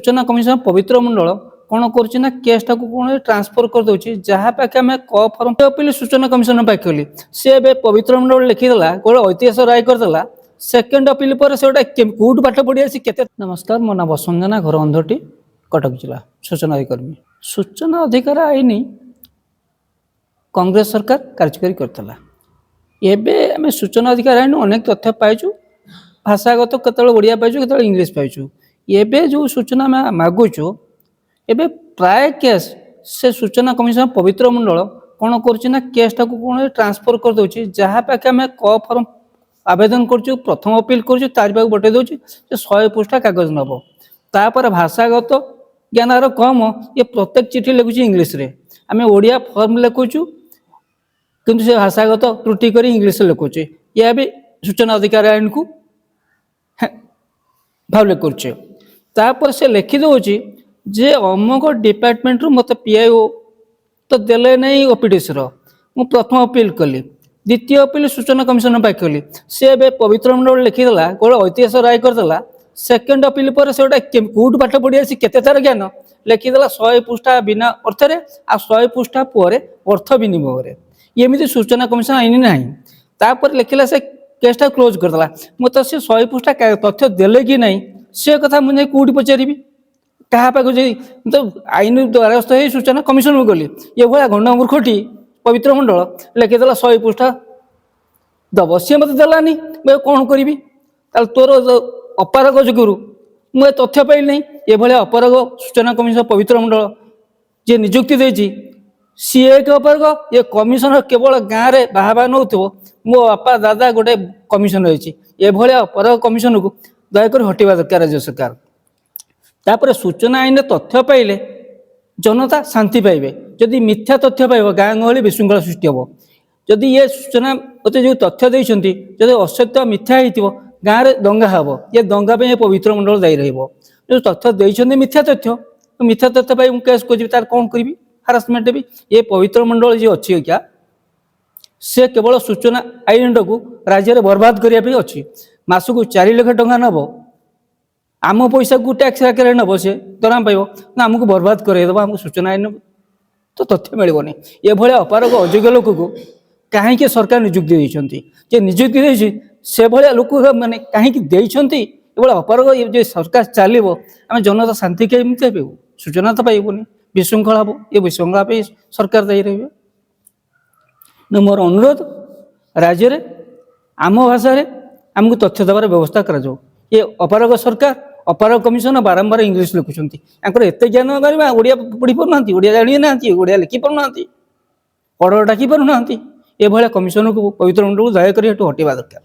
सूचना कमिशन पवित्र मंडल कौन कर केसटा को कौन ट्रांसफर कर दउछि जहाँ पाखे आम क फॉर्म अपील सूचना कमिशन पाखली सी पवित्र मंडल लिखिदेला गोटे ऐतिहासिक राय करदेला सेकेंड अपील पर से कौट पाठ पढ़ी आसी केते। नमस्कार, मो ना वसुंधना घर अंधटी कटक जिला सूचना अधिकारी। सूचना अधिकार आईन कांग्रेस सरकार कार्यकारी करता एबे आम सूचना अधिकार आईन अनेक तथ्य पाइचु भाषागत केत ओडिया पाइचु केत इंग्लीश पाइचु एबे जो सूचना आम मागुचु एबे प्राय केस से सूचना कमिशन पवित्र मंडल कौन कर केसटा को कौन ट्रांसफर कर दउछि जहाँ पाखे आम क फॉर्म आवेदन करछु प्रथम अपील करछु तारि पाक बटे दउछि 100 पृष्ठा कागज नब तापर भाषागत ज्ञान आर कम ये प्रत्येक चिठी लिखुछि इंग्लीश रे आम ओडिया फॉर्म लिखुछु किंतु से भाषागत त्रुटि करी इंग्लीश लिखुछि या भी सूचना अधिकार आईन को भावले करछे तापर से लिखि दउछि जे अमुक डिपार्टमेंट रु मत पीआईओ तो देले नहीं ओपीडीसी रो मु प्रथम अपील कली द्वितीय अपील सूचना कमिशन पाखली सी पवित्र मंडल लिखिदेला गोटे ऐतिहासिक राय करदेला सेकेंड अपील पर से गोटे कौट पाठ पढ़ी आसी केते तार ज्ञान लिखिदेला 100 पृष्ठा बिना अर्थ रे आ 100 पृष्ठा पर अर्थ विनिमय एमती सूचना कमिशन आईन ना तापर लिखिला से केसटा क्लोज करदेला मत से 100 पृष्ठा तथ्य देले कि नहीं से कथा मुझे कौटी पचारि क्या पाक तो आईन द्वारस्थ हो सूचना कमिशन में गली ये भाया घंटा मूर्खटी पवित्र मंडल लिखिदेला 100 पृष्ठा दब सी मत देलानी मैं कौन करी तोर अपारग जोगुरु मुझे तथ्य पाइल नहीं ये भाया अपारग सूचना कमिशन पवित्र मंडल जी निजुक्ति देछि सी एक अपारग ये कमिशनर केवल गाँव में बाहा नौ मो बापा दादा गोटे कमिशन रही ये भाया अपारग कमिशन को दयाकोरी हटिवा दरकार राज्य सरकार। तापर सूचना आईन तथ्य पाइले जनता शांति पाइबे जदि मिथ्या तथ्य पाइब गाँ गहली विशृंखला सृष्टि हम जदि ये सूचना मत जो तथ्य देइछंती जदि असत्य मिथ्या होइतिबो गाँव में दंगा हम ये दंगा पे पवित्र मंडल दायी रहिबो जो तथ्य देइछंती मिथ्या तथ्य पाइ केस को तार कौन करी हारासमेंट भी ये पवित्र मंडल जी अच्छी क्या से केवल सूचना आईन को राज्य में बर्बाद करने अच्छी मासक 4 लाख टंका नब आम पैसा को टैक्स आकार नब से दरम पाइब ना आमको बर्बाद करदेव आमको सूचना आईन तो तथ्य मिलनी ये भाया अपारग अयोग्य लोक को कहीं सरकार निजुक्ति देती जे निजुक्ति देती से भाया लोक मैंने कहीं अपारग जो सरकार चलो आम जनता शांति केमी पाइबू सूचना तो पाइबनी विशृंखला हम ये विशृंखला पे सरकार दायी रही मोर अनुरोध राज्य में आम भाषा आमको तथ्य देवार व्यवस्था कर ये अपारग सरकार अपारग कमिशन बारंबार इंग्लीश लिखुंट एत ज्ञान ओडिया पढ़ी पार ना ओडिया जानी ना ओडिया लिखि पार ना ऑर्डर डाकी पार ना ये भाया कमिशन को पवित्र मंडल को दयाकोरी हटिवा दरकार।